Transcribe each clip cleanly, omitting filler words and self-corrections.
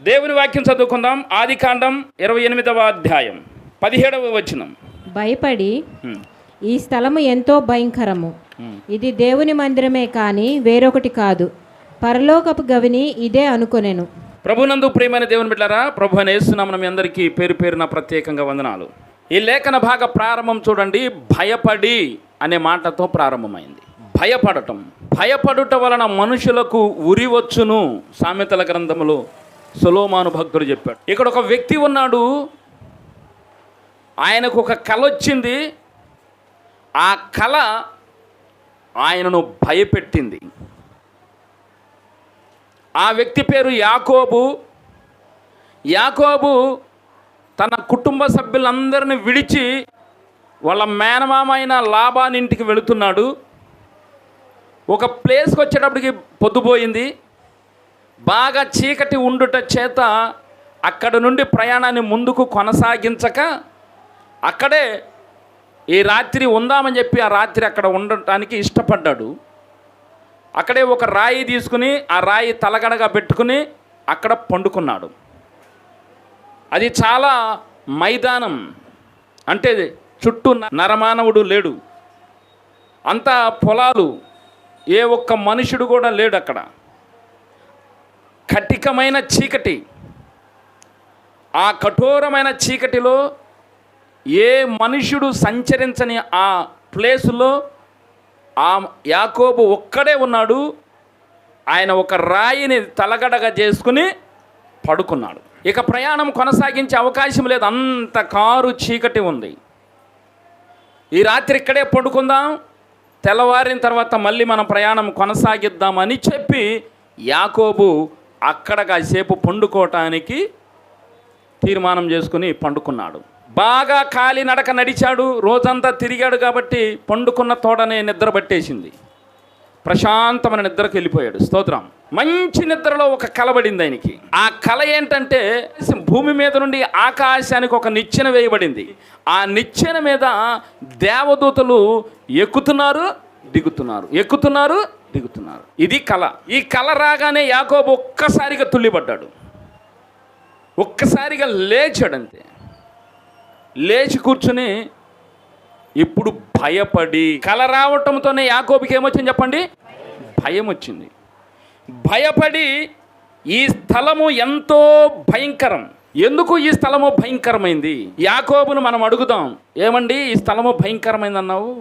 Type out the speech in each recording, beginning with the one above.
దేవుని వాక్యం చదువుకుందాం. ఆదికాండం 28వ అధ్యాయం 17వ వచనం. భయపడి ఈ స్థలము ఎంతో భయంకరము, ఇది దేవుని మందిరమే కాని వేరొకటి కాదు, పరలోకపు గవిని ఇదే అనుకొనెను. ప్రభునందు ప్రియమైన దేవుని బిడ్డలారా, ప్రభు అయిన యేసు నామమున మీ అందరికీ పేరు పేరున ప్రత్యేకంగా వందనాలు. ఈ లేఖన భాగ ప్రారంభం చూడండి. భయపడి అనే మాటతో ప్రారంభమైంది. భయపడుట వలన మనుషులకు ఉరి వచ్చును. సామెతల గ్రంథములో సొలొమోను భక్తుడు చెప్పాడు. ఇక్కడ ఒక వ్యక్తి ఉన్నాడు, ఆయనకు ఒక కల వచ్చింది. ఆ కల ఆయనను భయపెట్టింది. ఆ వ్యక్తి పేరు యాకోబు. యాకోబు తన కుటుంబ సభ్యులందరిని విడిచి వాళ్ళ మేనమామ అయిన లాబాను ఇంటికి వెళుతున్నాడు. ఒక ప్లేస్కి వచ్చేటప్పటికి పొద్దుపోయింది. బాగా చీకటి ఉండుట చేత అక్కడ నుండి ప్రయాణాన్ని ముందుకు కొనసాగించక అక్కడే ఈ రాత్రి ఉందామని చెప్పి ఆ రాత్రి అక్కడ ఉండటానికి ఇష్టపడ్డాడు. అక్కడే ఒక రాయి తీసుకుని ఆ రాయి తలగడగా పెట్టుకుని అక్కడ పండుకున్నాడు. అది చాలా మైదానం, అంటే చుట్టూ నరమానవుడు లేడు, అంతా పొలాలు, ఏ ఒక్క మనుషుడు కూడా లేడు. అక్కడ కఠికమైన చీకటి. ఆ కఠోరమైన చీకటిలో ఏ మనుషుడు సంచరించని ఆ ప్లేసులో ఆ యాకోబు ఒక్కడే ఉన్నాడు. ఆయన ఒక రాయిని తలగడగా చేసుకుని పడుకున్నాడు. ఇక ప్రయాణం కొనసాగించే అవకాశం లేదు, అంత కారు చీకటి ఉంది. ఈ రాత్రి ఇక్కడే పడుకుందాం, తెల్లవారిన తర్వాత మళ్ళీ మనం ప్రయాణం కొనసాగిద్దామని చెప్పి యాకోబు అక్కడ కాసేపు పండుకోవటానికి తీర్మానం చేసుకుని పండుకున్నాడు. బాగా కాలి నడక నడిచాడు, రోజంతా తిరిగాడు కాబట్టి పండుకున్న తోడనే నిద్ర పట్టేసింది. ప్రశాంతమైన నిద్రకు వెళ్ళిపోయాడు. స్తోత్రం. మంచి నిద్రలో ఒక కల పడింది ఆయనకి. ఆ కల ఏంటంటే, భూమి మీద నుండి ఆకాశానికి ఒక నిచ్చెన వేయబడింది. ఆ నిచ్చెన మీద దేవదూతలు ఎక్కుతున్నారు దిగుతున్నారు. ఇది కల. ఈ కల రాగానే యాకోబు ఒక్కసారిగా తుల్లిపడ్డాడు. ఒక్కసారిగా లేచాడంతే. లేచి కూర్చుని ఇప్పుడు భయపడి, కల రావటంతోనే యాకోబుకి ఏమొచ్చింది చెప్పండి? భయం వచ్చింది. భయపడి ఈ స్థలము ఎంతో భయంకరం. ఎందుకు ఈ స్థలము భయంకరమైంది? యాకోబును మనం అడుగుదాం, ఏమండి ఈ స్థలము భయంకరమైంది అన్నావు,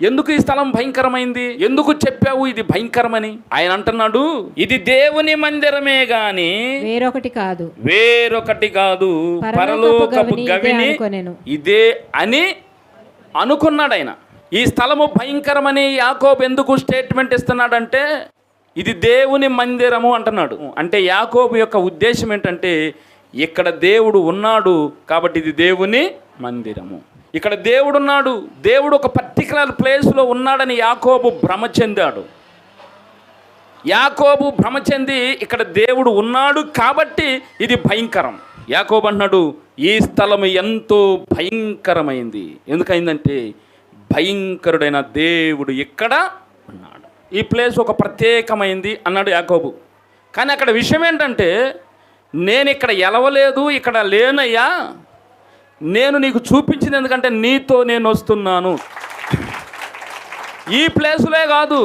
ఎందుకు ఈ స్థలం భయంకరమైంది, ఎందుకు చెప్పావు ఇది భయంకరమని? ఆయన అంటున్నాడు, ఇది దేవుని మందిరమే గాని వేరొకటి కాదు, పరలోకపు గవిని ఇదే అని అనుకున్నాడు ఆయన. ఈ స్థలము భయంకరమని యాకోబు ఎందుకు స్టేట్మెంట్ ఇస్తున్నాడంటే, ఇది దేవుని మందిరము అంటున్నాడు. అంటే యాకోబు యొక్క ఉద్దేశం ఏంటంటే, ఇక్కడ దేవుడు ఉన్నాడు కాబట్టి ఇది దేవుని మందిరము. ఇక్కడ దేవుడు ఉన్నాడు, దేవుడు ఒక పర్టికులర్ ప్లేస్లో ఉన్నాడని యాకోబు భ్రమ చెందాడు. యాకోబు భ్రమ చెంది ఇక్కడ దేవుడు ఉన్నాడు కాబట్టి ఇది భయంకరం. యాకోబు అన్నాడు, ఈ స్థలం ఎంతో భయంకరమైంది. ఎందుకైందంటే, భయంకరుడైన దేవుడు ఇక్కడ ఉన్నాడు, ఈ ప్లేస్ ఒక ప్రత్యేకమైంది అన్నాడు యాకోబు. కానీ అక్కడ విషయం ఏంటంటే, నేను ఇక్కడ ఎలవలేదు, ఇక్కడ లేనయ్యా, నేను నీకు చూపించింది ఎందుకంటే నీతో నేను వస్తున్నాను. ఈ ప్లేసులే కాదు,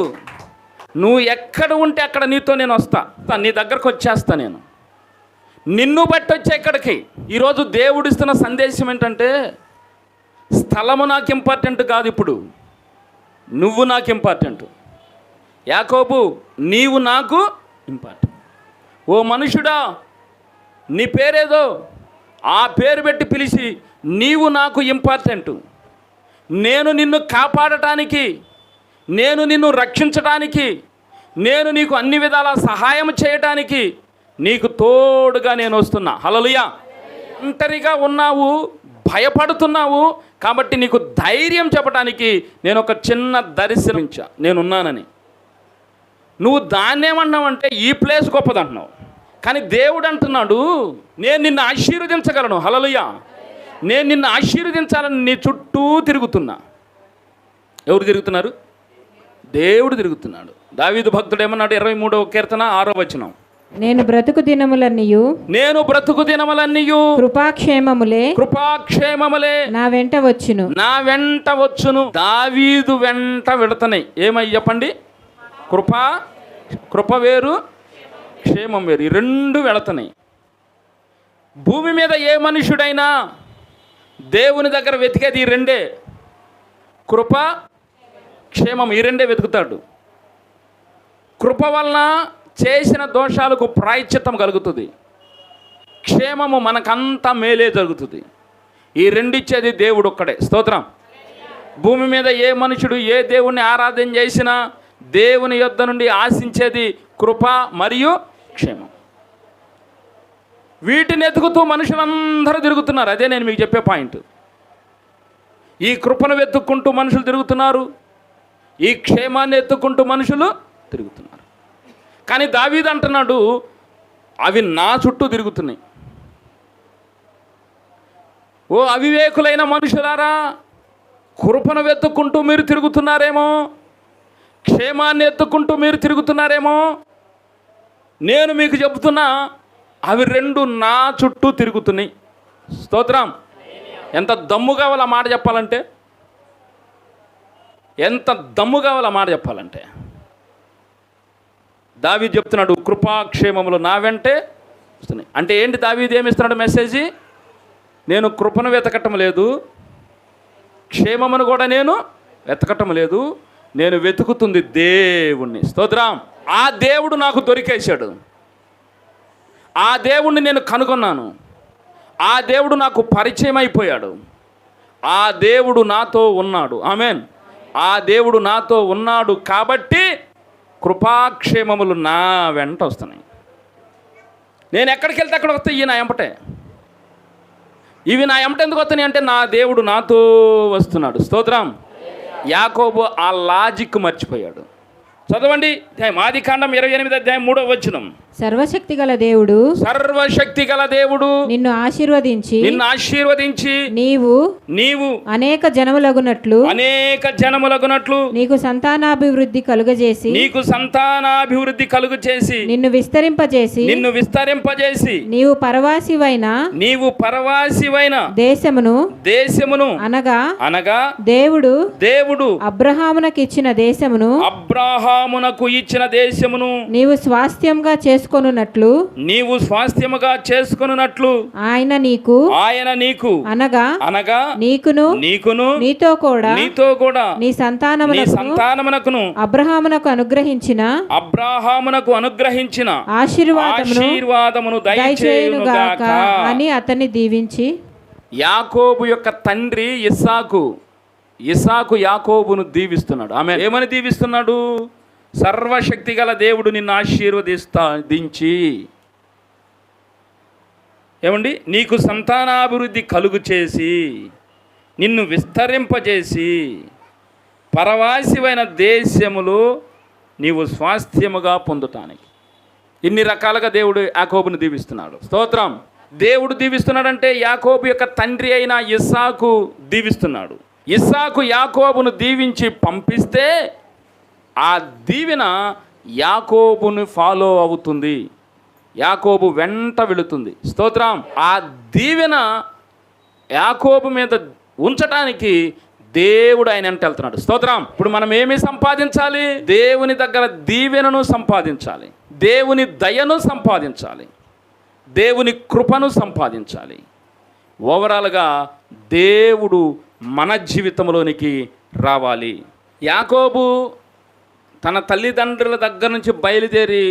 నువ్వు ఎక్కడ ఉంటే అక్కడ నీతో నేను వస్తా, నీ దగ్గరకు వచ్చేస్తా, నేను నిన్ను బట్టి వచ్చే ఇక్కడికి. ఈరోజు దేవుడు ఇస్తున్న సందేశం ఏంటంటే, స్థలము నాకు ఇంపార్టెంట్ కాదు, ఇప్పుడు నువ్వు నాకు ఇంపార్టెంట్. యాకోబు, నీవు నాకు ఇంపార్టెంట్. ఓ మనుషుడా, నీ పేరేదో ఆ పేరు పెట్టి పిలిచి, నీవు నాకు ఇంపార్టెంట్. నేను నిన్ను కాపాడటానికి, నేను నిన్ను రక్షించడానికి, నేను నీకు అన్ని విధాల సహాయం చేయటానికి నీకు తోడుగా నేను వస్తున్నా. హల్లెలూయా. ఒంటరిగా ఉన్నావు, భయపడుతున్నావు కాబట్టి నీకు ధైర్యం చెప్పడానికి నేను ఒక చిన్న దర్శనమించా, నేనున్నానని. నువ్వు దాన్నేమన్నావంటే ఈ ప్లేస్ గొప్పదంటున్నావు. కానీ దేవుడు అంటున్నాడు, నేను నిన్ను ఆశీర్వదించగలను. హల్లెలూయా. నేను నిన్ను ఆశీర్వదించాలని నీ చుట్టూ తిరుగుతున్నా. ఎవరు తిరుగుతున్నారు? దేవుడు తిరుగుతున్నాడు. దావీదు భక్తుడు ఏమన్నాడు? 23వ కీర్తన 6వ వచనం, నేను బ్రతుకు దినములన్నీయు నేను బ్రతుకు దినములన్నీయు కృపాక్షేమములే కృపాక్షేమములే నా వెంట వచ్చును. నా వెంట వచ్చును. దావీదు వెంట వెళుతున్నాయి. ఏమై చెప్పండి? కృప వేరు, క్షేమం వేరు. ఈ రెండు వెళుతున్నాయి. భూమి మీద ఏ మనుషుడైనా దేవుని దగ్గర వెతికేది ఈ రెండే, కృప, క్షేమం. ఈ రెండే వెతుకుతాడు. కృప వలన చేసిన దోషాలకు ప్రాయశ్చిత్తం కలుగుతుంది. క్షేమము మనకంతా మేలే జరుగుతుంది. ఈ రెండిచ్చేది దేవుడు ఒక్కడే. స్తోత్రం. భూమి మీద ఏ మనుషుడు ఏ దేవుణ్ణి ఆరాధన చేసినా దేవుని యొద్ద నుండి ఆశించేది కృప మరియు క్షేమం. వీటిని ఎతుకుతూ మనుషులందరూ తిరుగుతున్నారు. అదే నేను మీకు చెప్పే పాయింట్. ఈ కృపను వెతుక్కుంటూ మనుషులు తిరుగుతున్నారు, ఈ క్షేమాన్ని ఎత్తుకుంటూ మనుషులు తిరుగుతున్నారు. కానీ దావీదు అంటున్నాడు, అవి నా చుట్టూ తిరుగుతున్నాయి. ఓ అవివేకులైన మనుషులారా, కృపను వెతుక్కుంటూ మీరు తిరుగుతున్నారేమో, క్షేమాన్ని ఎత్తుకుంటూ మీరు తిరుగుతున్నారేమో. నేను మీకు చెబుతున్నా, అవి రెండు నా చుట్టూ తిరుగుతున్నాయి. స్తోత్రం. ఎంత దమ్ము కావాల మాట చెప్పాలంటే, ఎంత దమ్ము కావాల మాట చెప్పాలంటే, దావీదు చెప్తున్నాడు కృపాక్షేమములు నా వెంటే వస్తున్నాయి. అంటే ఏంటి? దావీదు ఏమిస్తున్నాడు మెసేజ్? నేను కృపను వెతకటం లేదు, క్షేమమును కూడా నేను వెతకటం లేదు, నేను వెతుకుతుంది దేవుణ్ణి. స్తోత్రం. ఆ దేవుడు నాకు దొరికేశాడు, ఆ దేవుణ్ణి నేను కనుగొన్నాను, ఆ దేవుడు నాకు పరిచయం అయిపోయాడు, ఆ దేవుడు నాతో ఉన్నాడు. ఆమేన్. ఆ దేవుడు నాతో ఉన్నాడు కాబట్టి కృపాక్షేమములు నా వెంట వస్తున్నాయి. నేను ఎక్కడికి వెళ్తే అక్కడ వస్తాయి ఇవి నా ఎంపటే. ఇవి నా ఎంపట ఎందుకు వస్తున్నాయి అంటే నా దేవుడు నాతో వస్తున్నాడు. స్తోత్రం. యాకోబు ఆ లాజిక్ మర్చిపోయాడు. చదవండి ఆదికాండం 28 అధ్యాయం 3వ వచనం. సర్వశక్తి గల దేవుడు, సర్వశక్తి గల దేవుడు నిన్ను ఆశీర్వదించి నీవు అనేక జనములగునట్లు నీకు సంతానాభివృద్ధి కలుగజేసి నిన్ను విస్తరింపజేసి నీవు పరవాసివైన దేశమును అనగా దేవుడు అబ్రహామునకు ఇచ్చిన దేశమును నీవు స్వాస్థ్యంగా చేసుకొనున్నట్లు ఆయన నీకు అనగా నీకును నీతో కూడా నీ సంతానమునకును అబ్రహామునకు అనుగ్రహించిన ఆశీర్వాదమును దయచేయునుగాక అని అతన్ని దీవించి. యాకోబు యొక్క తండ్రి ఇస్సాకు యాకోబును దీవిస్తున్నాడు. ఆమె ఏమని దీవిస్తున్నాడు? సర్వశక్తి గల దేవుడు నిన్ను ఆశీర్వదించి ఏమండి నీకు సంతానాభివృద్ధి కలుగు చేసి నిన్ను విస్తరింపజేసి పరవాసివైన దేశములో నీవు స్వాస్థ్యముగా పొందుటానికి. ఇన్ని రకాలుగా దేవుడు యాకోబును దీవిస్తున్నాడు. స్తోత్రం. దేవుడు దీవిస్తున్నాడంటే యాకోబు యొక్క తండ్రి అయిన ఇస్సాకు దీవిస్తున్నాడు. ఇస్సాకు యాకోబును దీవించి పంపిస్తే ఆ దీవెన యాకోబుని ఫాలో అవుతుంది, యాకోబు వెంట వెళుతుంది. స్తోత్రం. ఆ దీవెన యాకోబు మీద ఉంచటానికి దేవుడు ఆయన వెంట వెళ్తున్నాడు. స్తోత్రం. ఇప్పుడు మనం ఏమి సంపాదించాలి? దేవుని దగ్గర దీవెనను సంపాదించాలి, దేవుని దయను సంపాదించాలి, దేవుని కృపను సంపాదించాలి. ఓవరాల్గా దేవుడు మన జీవితంలోనికి రావాలి. యాకోబు తన తల్లిదండ్రుల దగ్గర నుంచి బయలుదేరి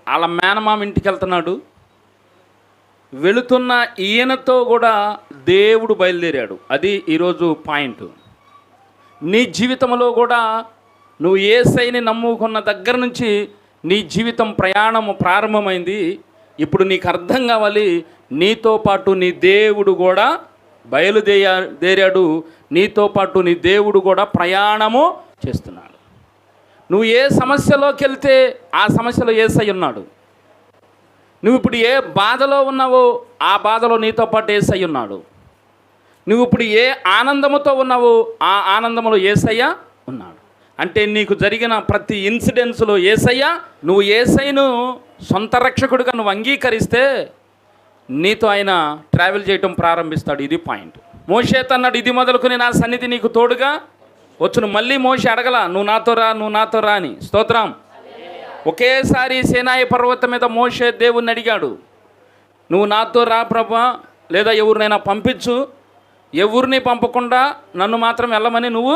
వాళ్ళ మేనమామ ఇంటికి వెళ్తున్నాడు. వెళుతున్న ఈయనతో కూడా దేవుడు బయలుదేరాడు. అది ఈరోజు పాయింట్. నీ జీవితంలో కూడా నువ్వు యేసయ్యని నమ్ముకున్న దగ్గర నుంచి నీ జీవితం ప్రయాణం ప్రారంభమైంది. ఇప్పుడు నీకు అర్థం కావాలి, నీతో పాటు నీ దేవుడు కూడా బయలుదేరాడు, నీతో పాటు నీ దేవుడు కూడా ప్రయాణము చేస్తున్నాడు. నువ్వు ఏ సమస్యలోకి వెళ్తే ఆ సమస్యలో యేసయ్య ఉన్నాడు. నువ్వు ఇప్పుడు ఏ బాధలో ఉన్నావో ఆ బాధలో నీతో పాటు యేసయ్య ఉన్నాడు. నువ్వు ఇప్పుడు ఏ ఆనందముతో ఉన్నావో ఆ ఆనందములో యేసయ్య ఉన్నాడు. అంటే నీకు జరిగిన ప్రతి ఇన్సిడెన్స్లో యేసయ్య, నువ్వు యేసయ్యను సొంత రక్షకుడిగా నువ్వు అంగీకరిస్తే నీతో ఆయన ట్రావెల్ చేయటం ప్రారంభిస్తాడు. ఇది పాయింట్. మోషేతో అన్నాడు, ఇది మొదలుకొని నా సన్నిధి నీకు తోడుగా వచ్చును. మళ్ళీ మోషే అడగల, నువ్వు నాతో రా, నువ్వు నాతో రా అని. స్తోత్రం. ఒకేసారి సేనాయి పర్వతం మీద మోషే దేవుణ్ణి అడిగాడు, నువ్వు నాతో రా ప్రభా, లేదా ఎవరినైనా పంపించు, ఎవరిని పంపకుండా నన్ను మాత్రం వెళ్ళమని నువ్వు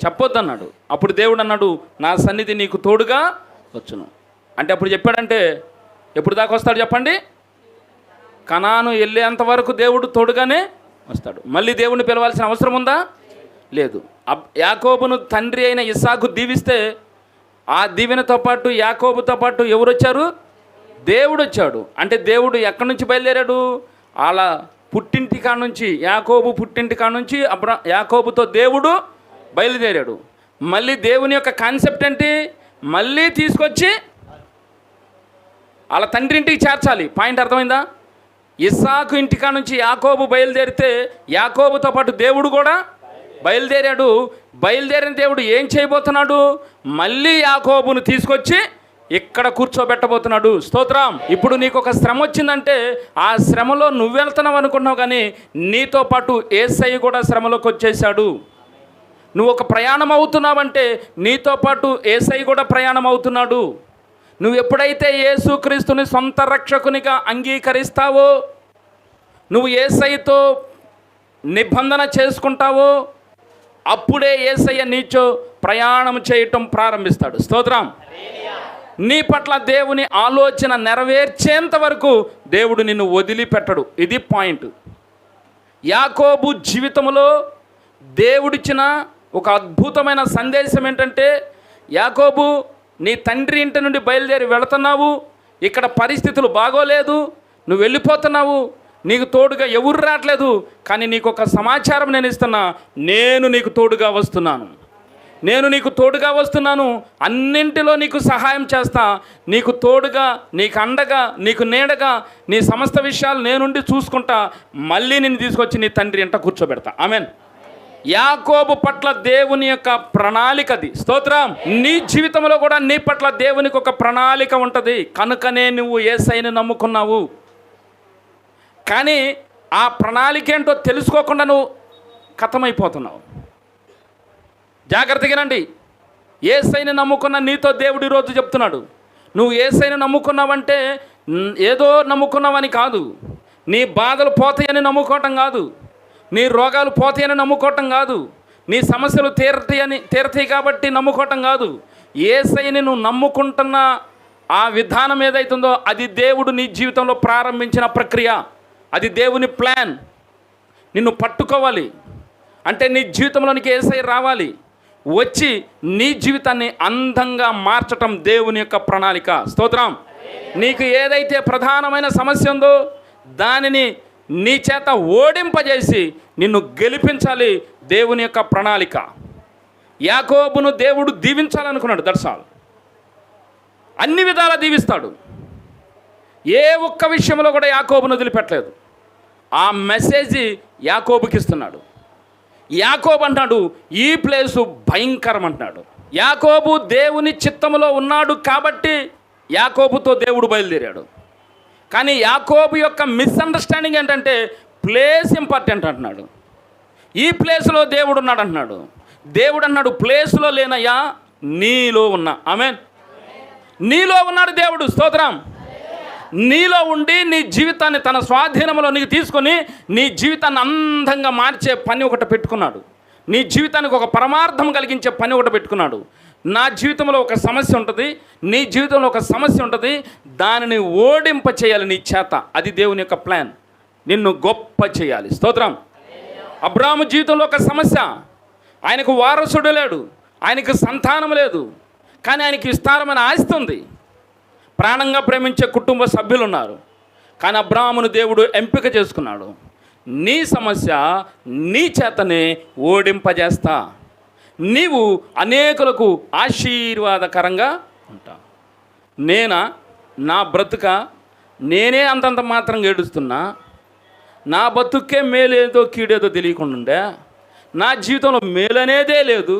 చెప్పొద్దన్నాడు. అప్పుడు దేవుడు అన్నాడు, నా సన్నిధి నీకు తోడుగా వచ్చును. అంటే అప్పుడు చెప్పాడంటే ఎప్పుడు దాకా వస్తాడు చెప్పండి? కనాను వెళ్ళేంత వరకు దేవుడు తోడుగానే వస్తాడు. మళ్ళీ దేవుడిని పిలవాల్సిన అవసరం ఉందా? లేదు. యాకోబును తండ్రి అయిన ఇస్సాకు దీవిస్తే ఆ దీవెనతో పాటు యాకోబుతో పాటు ఎవరు వచ్చారు? దేవుడు వచ్చాడు. అంటే దేవుడు ఎక్కడి నుంచి బయలుదేరాడు? అలా పుట్టింటి కాడ నుంచి, యాకోబు పుట్టింటి కాడ నుంచి యాకోబుతో దేవుడు బయలుదేరాడు. మళ్ళీ దేవుని యొక్క కాన్సెప్ట్ ఏంటి? మళ్ళీ తీసుకొచ్చి వాళ్ళ తండ్రి ఇంటికి చేర్చాలి. పాయింట్ అర్థమైందా? ఇస్సాకు ఇంటికాడ నుంచి యాకోబు బయలుదేరితే యాకోబుతో పాటు దేవుడు కూడా బయలుదేరాడు. బయలుదేరిన దేవుడు ఏం చేయబోతున్నాడు? మళ్ళీ యాకోబును తీసుకొచ్చి ఇక్కడ కూర్చోబెట్టబోతున్నాడు. స్తోత్రం. ఇప్పుడు నీకు ఒక శ్రమ వచ్చిందంటే ఆ శ్రమలో నువ్వు వెళ్తున్నావు అనుకుంటున్నావు, కానీ నీతో పాటు యేసయ్య కూడా శ్రమలోకి వచ్చేసాడు. నువ్వు ఒక ప్రయాణం అవుతున్నావంటే నీతో పాటు యేసయ్య కూడా ప్రయాణం అవుతున్నాడు. నువ్వు ఎప్పుడైతే యేసుక్రీస్తుని సొంత రక్షకునిగా అంగీకరిస్తావో, నువ్వు యేసయ్యతో నిబంధన చేసుకుంటావో, అప్పుడే యేసయ్య నీతో ప్రయాణం చేయటం ప్రారంభిస్తాడు. స్తోత్రం. నీ పట్ల దేవుని ఆలోచన నెరవేర్చేంత వరకు దేవుడు నిన్ను వదిలిపెట్టడు. ఇది పాయింట్. యాకోబు జీవితంలో దేవుడిచ్చిన ఒక అద్భుతమైన సందేశం ఏంటంటే, యాకోబు నీ తండ్రి ఇంటి నుండి బయలుదేరి వెళుతున్నావు, ఇక్కడ పరిస్థితులు బాగోలేదు, నువ్వు వెళ్ళిపోతున్నావు, నీకు తోడుగా ఎవరు రావట్లేదు, కానీ నీకు ఒక సమాచారం నేను ఇస్తున్నా, నేను నీకు తోడుగా వస్తున్నాను, నేను నీకు తోడుగా వస్తున్నాను, అన్నింటిలో నీకు సహాయం చేస్తా, నీకు తోడుగా, నీకు అండగా, నీకు నీడగా, నీ సమస్త విషయాలు నేనుండి చూసుకుంటా, మళ్ళీ నిన్ను తీసుకొచ్చి నీ తండ్రి ఇంట కూర్చోబెడతా. ఆమెన్. యాకోబు పట్ల దేవుని యొక్క ప్రణాళికది. స్తోత్రం. నీ జీవితంలో కూడా నీ పట్ల దేవునికి ఒక ప్రణాళిక ఉంటుంది. కనుకనే నువ్వు యేసయ్యను నమ్ముకున్నావు. కానీ ఆ ప్రణాళిక ఏంటో తెలుసుకోకుండా నువ్వు ఖతమైపోతున్నావు. జాగ్రత్తగానండి. యేసయ్యను నమ్ముకున్న నీతో దేవుడు ఈరోజు చెప్తున్నాడు, నువ్వు యేసయ్యను నమ్ముకున్నావంటే ఏదో నమ్ముకున్నావని కాదు, నీ బాధలు పోతాయని నమ్ముకోవటం కాదు, నీ రోగాలు పోతాయని నమ్ముకోవటం కాదు, నీ సమస్యలు తీరతాయి కాబట్టి నమ్ముకోవటం కాదు. యేసయ్యని నువ్వు నమ్ముకుంటున్న ఆ విధానం ఏదైతుందో అది దేవుడు నీ జీవితంలో ప్రారంభించిన ప్రక్రియ. అది దేవుని ప్లాన్. నిన్ను పట్టుకోవాలి అంటే నీ జీవితంలోనికి యేసయ్య రావాలి, వచ్చి నీ జీవితాన్ని అందంగా మార్చటం దేవుని యొక్క ప్రణాళిక. స్తోత్రం. నీకు ఏదైతే ప్రధానమైన సమస్య ఉందో దానిని నీ చేత ఓడింపజేసి నిన్ను గెలిపించాలి దేవుని యొక్క ప్రణాళిక. యాకోబును దేవుడు దీవించాలనుకున్నాడు. That's all. అన్ని విధాలా దీవిస్తాడు. ఏ ఒక్క విషయంలో కూడా యాకోబును వదిలిపెట్టలేదు. ఆ మెసేజ్ యాకోబుకి ఇస్తున్నాడు. యాకోబు అంటాడు, ఈ ప్లేసు భయంకరం అంటున్నాడు. యాకోబు దేవుని చిత్తములో ఉన్నాడు కాబట్టి యాకోబుతో దేవుడు బయలుదేరాడు. కానీ యాకోబు యొక్క మిస్అండర్స్టాండింగ్ ఏంటంటే ప్లేస్ ఇంపార్టెంట్ అంటున్నాడు. ఈ ప్లేస్లో దేవుడు ఉన్నాడు అంటున్నాడు. దేవుడు అన్నాడు, ప్లేస్లో లేనయ్యా, నీలో ఉన్నా. ఆమేన్. నీలో ఉన్నాడు దేవుడు. స్తోత్రం. నీలో ఉండి నీ జీవితాన్ని తన స్వాధీనంలో నీకు తీసుకొని నీ జీవితాన్ని అందంగా మార్చే పని ఒకటి పెట్టుకున్నాడు. నీ జీవితానికి ఒక పరమార్థం కలిగించే పని ఒకటి పెట్టుకున్నాడు. నా జీవితంలో ఒక సమస్య ఉంటుంది, నీ జీవితంలో ఒక సమస్య ఉంటుంది, దానిని ఓడింప చేయాలి నీ చేత. అది దేవుని యొక్క ప్లాన్. నిన్ను గొప్ప చేయాలి. స్తోత్రం. అబ్రాహాము జీవితంలో ఒక సమస్య, ఆయనకు వారసుడు లేడు, ఆయనకు సంతానం లేదు, కానీ ఆయనకి విస్తారమైన ఆస్తి ఉంది, ప్రాణంగా ప్రేమించే కుటుంబ సభ్యులు ఉన్నారు. కానీ అబ్రాహామును దేవుడు ఎంపిక చేసుకున్నాడు. నీ సమస్య నీ చేతనే ఓడింపజేస్తా, నీవు అనేకులకు ఆశీర్వాదకరంగా ఉంటావు. నా బ్రతుక నేనే అంతంత మాత్రం ఏడుస్తున్నా, నా బతుక్కే మేలేదో కీడేదో తెలియకుండా ఉండే, నా జీవితంలో మేలనేదే లేదు.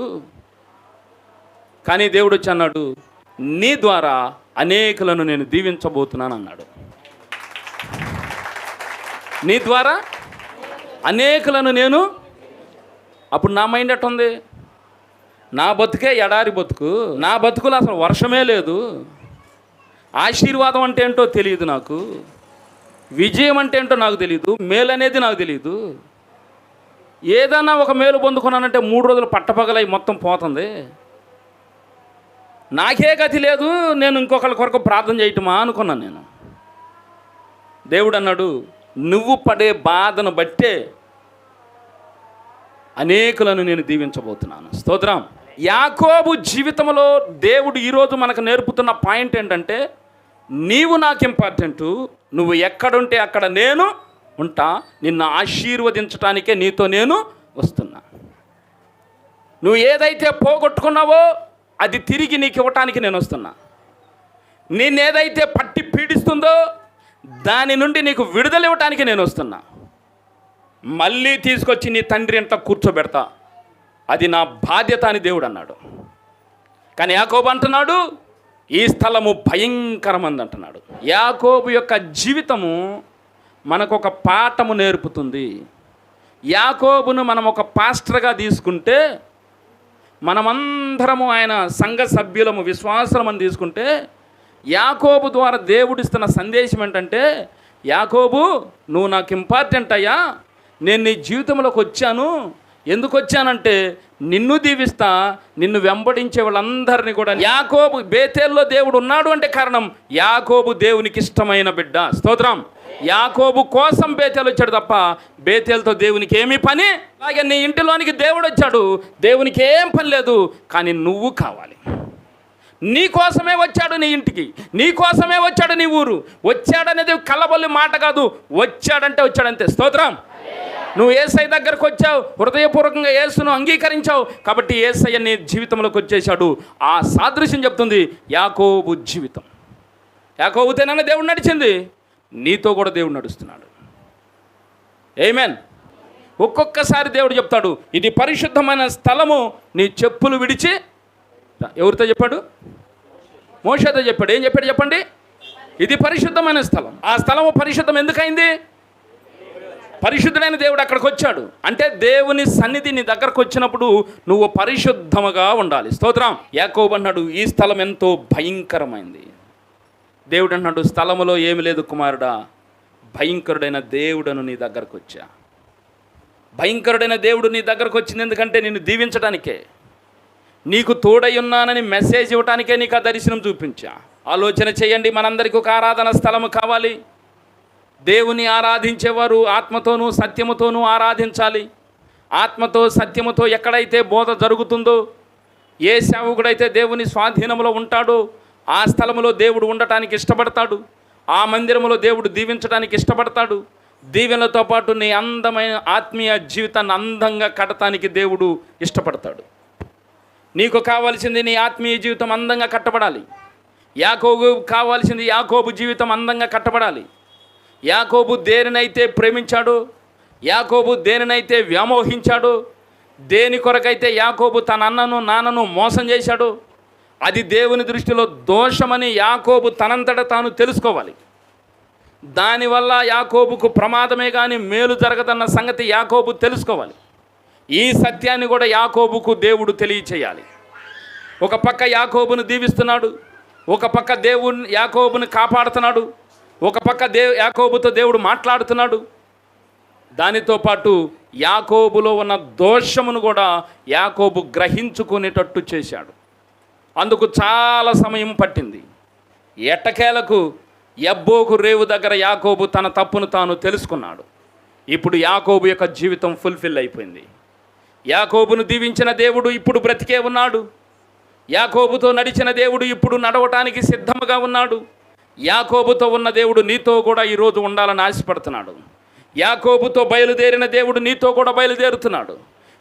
కానీ దేవుడు వచ్చి అన్నాడు, నీ ద్వారా అనేకులను నేను దీవించబోతున్నాను అన్నాడు. నీ ద్వారా అనేకులను నేను. అప్పుడు నా మైండ్ ఎట్టుంది? నా బతుకే ఎడారి బతుకు, నా బతుకులో అసలు వర్షమే లేదు, ఆశీర్వాదం అంటే ఏంటో తెలియదు నాకు, విజయం అంటే ఏంటో నాకు తెలియదు, మేలు అనేది నాకు తెలియదు. ఏదన్నా ఒక మేలు పొందుకున్నానంటే 3 రోజులు పట్టపగలై మొత్తం పోతుంది. నాకే గతి లేదు, నేను ఇంకొకరి కొరకు ప్రార్థన చేయటమా అనుకున్నాను నేను. దేవుడు అన్నాడు, నువ్వు పడే బాధను బట్టే అనేకులను నేను దీవించబోతున్నాను. స్తోత్రం. యాకోబు జీవితంలో దేవుడు ఈరోజు మనకు నేర్పుతున్న పాయింట్ ఏంటంటే, నీవు నాకు ఇంపార్టెంటు, నువ్వు ఎక్కడుంటే అక్కడ నేను ఉంటా, నిన్ను ఆశీర్వదించడానికే నీతో నేను వస్తున్నా. నువ్వు ఏదైతే పోగొట్టుకున్నావో అది తిరిగి నీకు ఇవ్వటానికి నేను వస్తున్నా. నిన్నేదైతే పట్టి పీడిస్తుందో దాని నుండి నీకు విడుదల ఇవ్వటానికి నేను వస్తున్నా. మళ్ళీ తీసుకొచ్చి నీ తండ్రి ఇంట్లో కూర్చోబెడతా, అది నా బాధ్యత అని దేవుడు అన్నాడు. కానీ యాకోబు అంటున్నాడు, ఈ స్థలము భయంకరమంది అంటున్నాడు. యాకోబు యొక్క జీవితము మనకు ఒక పాఠము నేర్పుతుంది. యాకోబును మనం ఒక పాస్టర్గా తీసుకుంటే, మనమందరము ఆయన సంఘ సభ్యులము, విశ్వాసలమని తీసుకుంటే, యాకోబు ద్వారా దేవుడిస్తున్న సందేశం ఏంటంటే, యాకోబు నువ్వు నాకు ఇంపార్టెంట్ అయ్యా, నేను నీ జీవితంలోకి వచ్చాను. ఎందుకు వచ్చానంటే నిన్ను దీవిస్తా, నిన్ను వెంబడించే వాళ్ళందరినీ కూడా. యాకోబు బేతేల్లో దేవుడు ఉన్నాడు అంటే కారణం, యాకోబు దేవునికి ఇష్టమైన బిడ్డ. స్తోత్రం. యాకోబు కోసం బేతేలు వచ్చాడు తప్ప బేతేలతో దేవునికి ఏమీ పని. అలాగే నీ ఇంటిలోనికి దేవుడు వచ్చాడు, దేవునికి ఏం పని లేదు, కానీ నువ్వు కావాలి. నీ కోసమే వచ్చాడు నీ ఇంటికి, నీ కోసమే వచ్చాడు నీ ఊరు. వచ్చాడనేది కల్లబొల్లి మాట కాదు, వచ్చాడంటే వచ్చాడంతే. స్తోత్రం. నువ్వు యేసయ్య దగ్గరకు వచ్చావు, హృదయపూర్వకంగా యేసును అంగీకరించావు కాబట్టి యేసయ్య నీ జీవితంలోకి వచ్చేసాడు. ఆ సాదృశ్యం చెప్తుంది యాకోబు జీవితం. యాకోబుతేనన్నా దేవుడు నడిచింది, నీతో కూడా దేవుడు నడుస్తున్నాడు. ఆమేన్. ఒక్కొక్కసారి దేవుడు చెప్తాడు, ఇది పరిశుద్ధమైన స్థలము, నీ చెప్పులు విడిచి. ఎవరితో చెప్పాడు? మోషేతో చెప్పాడు. ఏం చెప్పాడు చెప్పండి? ఇది పరిశుద్ధమైన స్థలం. ఆ స్థలము పరిశుద్ధం ఎందుకైంది? పరిశుద్ధుడైన దేవుడు అక్కడికి వచ్చాడు అంటే దేవుని సన్నిధి నీ దగ్గరకు వచ్చినప్పుడు నువ్వు పరిశుద్ధముగా ఉండాలి. స్తోత్రం. యాకోబు అన్నాడు, ఈ స్థలం ఎంతో భయంకరమైంది. దేవుడు అన్నాడు, స్థలములో ఏమి లేదు కుమారుడా, భయంకరుడైన దేవుడను నీ దగ్గరకు వచ్చా. భయంకరుడైన దేవుడు నీ దగ్గరకు వచ్చింది ఎందుకంటే నిన్ను దీవించడానికే, నీకు తోడై ఉన్నానని మెసేజ్ ఇవ్వడానికే నీకు ఆ దర్శనం చూపించా. ఆలోచన చేయండి, మనందరికీ ఒక ఆరాధన స్థలము కావాలి. దేవుని ఆరాధించేవారు ఆత్మతోనూ సత్యముతోనూ ఆరాధించాలి. ఆత్మతో సత్యముతో ఎక్కడైతే బోధ జరుగుతుందో, ఏ సేవకుడైతే దేవుని స్వాధీనంలో ఉంటాడో ఆ స్థలంలో దేవుడు ఉండటానికి ఇష్టపడతాడు. ఆ మందిరంలో దేవుడు దీవించడానికి ఇష్టపడతాడు. దీవెనలతో పాటు నీ అందమైన ఆత్మీయ జీవితాన్ని అందంగా కట్టడానికి దేవుడు ఇష్టపడతాడు. నీకు కావాల్సింది నీ ఆత్మీయ జీవితం అందంగా కట్టబడాలి. యాకోబు కావాల్సింది యాకోబు జీవితం అందంగా కట్టబడాలి. యాకోబు దేనినైతే ప్రేమించాడో, యాకోబు దేనినైతే వ్యామోహించాడో, దేని కొరకైతే యాకోబు తన అన్నను నాన్నను మోసం చేశాడో అది దేవుని దృష్టిలో దోషమని యాకోబు తనంతట తాను తెలుసుకోవాలి. దానివల్ల యాకోబుకు ప్రమాదమే కానీ మేలు జరగదన్న సంగతి యాకోబు తెలుసుకోవాలి. ఈ సత్యాన్ని కూడా యాకోబుకు దేవుడు తెలియచేయాలి. ఒక పక్క యాకోబును దీవిస్తున్నాడు, ఒక పక్క దేవుని యాకోబుని కాపాడుతున్నాడు, ఒక పక్క యాకోబుతో దేవుడు మాట్లాడుతున్నాడు. దానితో పాటు యాకోబులో ఉన్న దోషమును కూడా యాకోబు గ్రహించుకునేటట్టు చేశాడు. అందుకు చాలా సమయం పట్టింది. ఎట్టకేలకు యబ్బోకు రేవు దగ్గర యాకోబు తన తప్పును తాను తెలుసుకున్నాడు. ఇప్పుడు యాకోబు యొక్క జీవితం ఫుల్ఫిల్ అయిపోయింది. యాకోబును దీవించిన దేవుడు ఇప్పుడు బ్రతికే ఉన్నాడు. యాకోబుతో నడిచిన దేవుడు ఇప్పుడు నడవటానికి సిద్ధముగా ఉన్నాడు. యాకోబుతో ఉన్న దేవుడు నీతో కూడా ఈరోజు ఉండాలని ఆశపడుతున్నాడు. యాకోబుతో బయలుదేరిన దేవుడు నీతో కూడా బయలుదేరుతున్నాడు.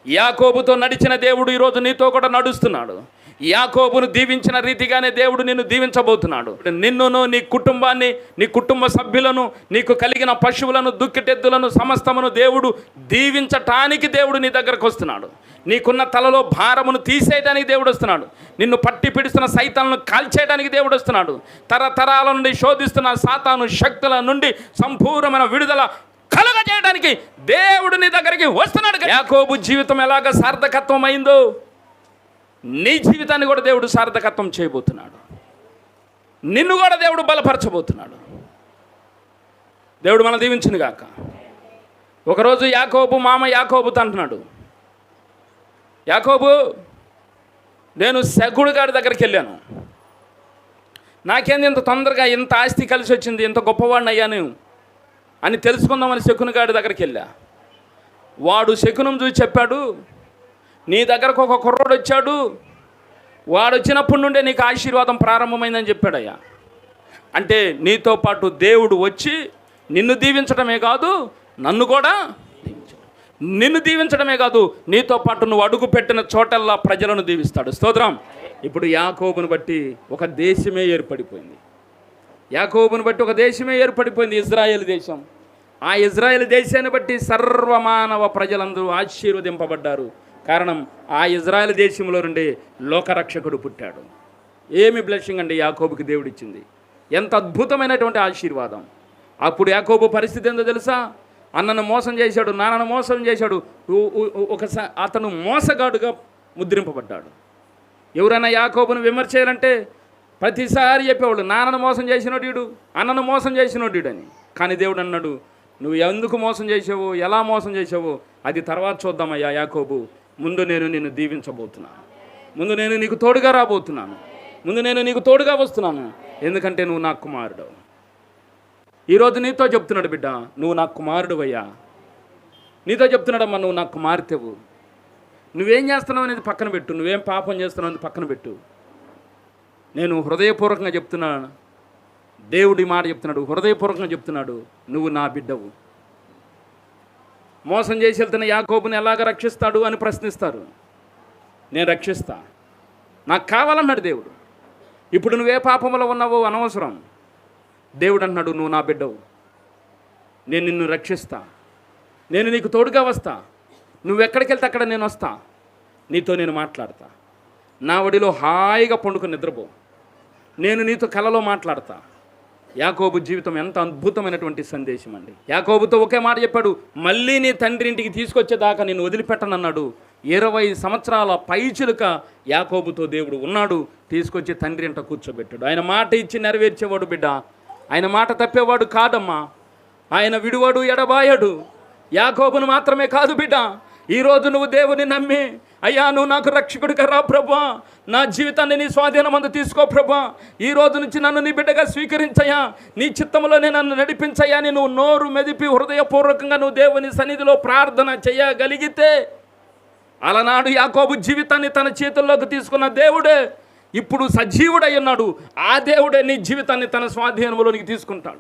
యాకోబుతో నడిచిన దేవుడు ఈరోజు నీతో కూడా నడుస్తున్నాడు. యాకోబును దీవించిన రీతిగానే దేవుడు నిన్ను దీవించబోతున్నాడు. నిన్నును, నీ కుటుంబాన్ని, నీ కుటుంబ సభ్యులను, నీకు కలిగిన పశువులను, దుక్కిటెద్దులను సమస్తమును దేవుడు దీవించటానికి దేవుడు నీ దగ్గరకు వస్తున్నాడు. నీకున్న తలలో భారమును తీసేయడానికి దేవుడు వస్తున్నాడు. నిన్ను పట్టి పిడుస్తున్న సైతాలను కాల్చేయడానికి దేవుడు వస్తున్నాడు. తరతరాల నుండి శోధిస్తున్న సాతాను శక్తుల నుండి సంపూర్ణమైన విడుదల కలుగజేయడానికి దేవుడు నీ దగ్గరికి వస్తున్నాడు. యాకోబు జీవితం ఎలాగ సార్థకత్వం అయిందో నీ జీవితాన్ని కూడా దేవుడు సార్థకత్వం చేయబోతున్నాడు. నిన్ను కూడా దేవుడు బలపరచబోతున్నాడు. దేవుడు మనం దీవించింది గాక. ఒకరోజు యాకోబు మామ యాకోబుతో అంటున్నాడు, యాకోబు, నేను శకుడు గారి దగ్గరికి వెళ్ళాను. నాకేంది ఇంత తొందరగా ఇంత ఆస్తి కలిసి వచ్చింది, ఇంత గొప్పవాడిని అయ్యాను అని తెలుసుకుందామని శకుని గారి దగ్గరికి వెళ్ళా. వాడు శకునం చూసి చెప్పాడు, నీ దగ్గరకు ఒక కుర్రోడు వచ్చాడు, వాడు వచ్చినప్పటి నుండే నీకు ఆశీర్వాదం ప్రారంభమైందని చెప్పాడయ్యా. అంటే నీతో పాటు దేవుడు వచ్చి నిన్ను దీవించడమే కాదు, నన్ను కూడా నిన్ను దీవించడమే కాదు, నీతో పాటు నువ్వు అడుగు పెట్టిన చోటల్లా ప్రజలను దీవిస్తాడు. స్తోత్రం. ఇప్పుడు యాకోబును బట్టి ఒక దేశమే ఏర్పడిపోయింది. యాకోబును బట్టి ఒక దేశమే ఏర్పడిపోయింది, ఇజ్రాయేల్ దేశం. ఆ ఇజ్రాయేల్ దేశాన్ని బట్టి సర్వమానవ ప్రజలందరూ ఆశీర్వదింపబడ్డారు. కారణం, ఆ ఇజ్రాయేల్ దేశంలో నుండి లోకరక్షకుడు పుట్టాడు. ఏమి బ్లెస్సింగ్ అండి యాకోబుకి దేవుడు ఇచ్చింది, ఎంత అద్భుతమైనటువంటి ఆశీర్వాదం. అప్పుడు యాకోబు పరిస్థితి ఏందో తెలుసా? అన్నను మోసం చేశాడు, నాన్నను మోసం చేశాడు. ఒకసారి అతను మోసగాడుగా ముద్రింపబడ్డాడు. ఎవరైనా యాకోబును విమర్శించారంటే ప్రతిసారి చెప్పేవాళ్ళు, నాన్నను మోసం చేసినోడు వీడు, అన్నను మోసం చేసినోడు వీడు అని. కానీ దేవుడు అన్నాడు, నువ్వు ఎందుకు మోసం చేసావు, ఎలా మోసం చేసావు అది తర్వాత చూద్దామయ్యా యాకోబు. ముందు నేను నిన్ను దీవించబోతున్నాను, ముందు నేను నీకు తోడుగా రాబోతున్నాను, ముందు నేను నీకు తోడుగా వస్తున్నాను, ఎందుకంటే నువ్వు నా కుమారుడు. ఈరోజు నీతో చెప్తున్నాడు, బిడ్డ నువ్వు నా కుమారుడు అయ్యా. నీతో చెప్తున్నాడమ్మా, నువ్వు నా కుమార్తెవు. నువ్వేం చేస్తున్నావు అనేది పక్కన పెట్టు, నువ్వేం పాపం చేస్తున్నావు అనేది పక్కన పెట్టు. నేను హృదయపూర్వకంగా చెప్తున్నాను, దేవుడి మాట చెప్తున్నాడు, హృదయపూర్వకంగా చెప్తున్నాడు, నువ్వు నా బిడ్డవు. మోసం చేసి వెళ్తున్న యాకోబుని ఎలాగ రక్షిస్తాడు అని ప్రశ్నిస్తారు. నేను రక్షిస్తా, నాకు కావాలన్నాడు దేవుడు. ఇప్పుడు నువ్వే పాపంలో ఉన్నావో అనవసరం. దేవుడు అన్నాడు, నువ్వు నా బిడ్డవు, నేను నిన్ను రక్షిస్తా, నేను నీకు తోడుగా వస్తా, నువ్వు ఎక్కడికి వెళ్తే అక్కడ నేను వస్తా, నీతో నేను మాట్లాడతా, నా ఒడిలో హాయిగా పండుకొని నిద్రపో, నేను నీతో కలలో మాట్లాడతా. యాకోబు జీవితం ఎంత అద్భుతమైనటువంటి సందేశం అండి. యాకోబుతో ఒకే మాట చెప్పాడు, మళ్ళీ నీ తండ్రి ఇంటికి తీసుకొచ్చేదాకా నేను వదిలిపెట్టనన్నాడు. 20 సంవత్సరాల పైచిలుక యాకోబుతో దేవుడు ఉన్నాడు. తీసుకొచ్చి తండ్రి ఇంట కూర్చోబెట్టాడు. ఆయన మాట ఇచ్చి నెరవేర్చేవాడు బిడ్డ, ఆయన మాట తప్పేవాడు కాదమ్మా. ఆయన విడువాడు, ఎడబాయడు. యాకోబును మాత్రమే కాదు బిడ్డ, ఈరోజు నువ్వు దేవుని నమ్మి, అయ్యా నువ్వు నాకు రక్షకుడిగా రా ప్రభా, నా జీవితాన్ని నీ స్వాధీనమందు తీసుకో ప్రభా, ఈ రోజు నుంచి నన్ను నీ బిడ్డగా స్వీకరించయ్యా, నీ చిత్తంలోనే నన్ను నడిపించయ్యా అని నువ్వు నోరు మెదిపి హృదయపూర్వకంగా నువ్వు దేవుని సన్నిధిలో ప్రార్థన చేయగలిగితే, అలనాడు యాకోబు జీవితాన్ని తన చేతుల్లోకి తీసుకున్న దేవుడే ఇప్పుడు సజీవుడై ఉన్నాడు. ఆ దేవుడే నీ జీవితాన్ని తన స్వాధీనంలోనికి తీసుకుంటాడు.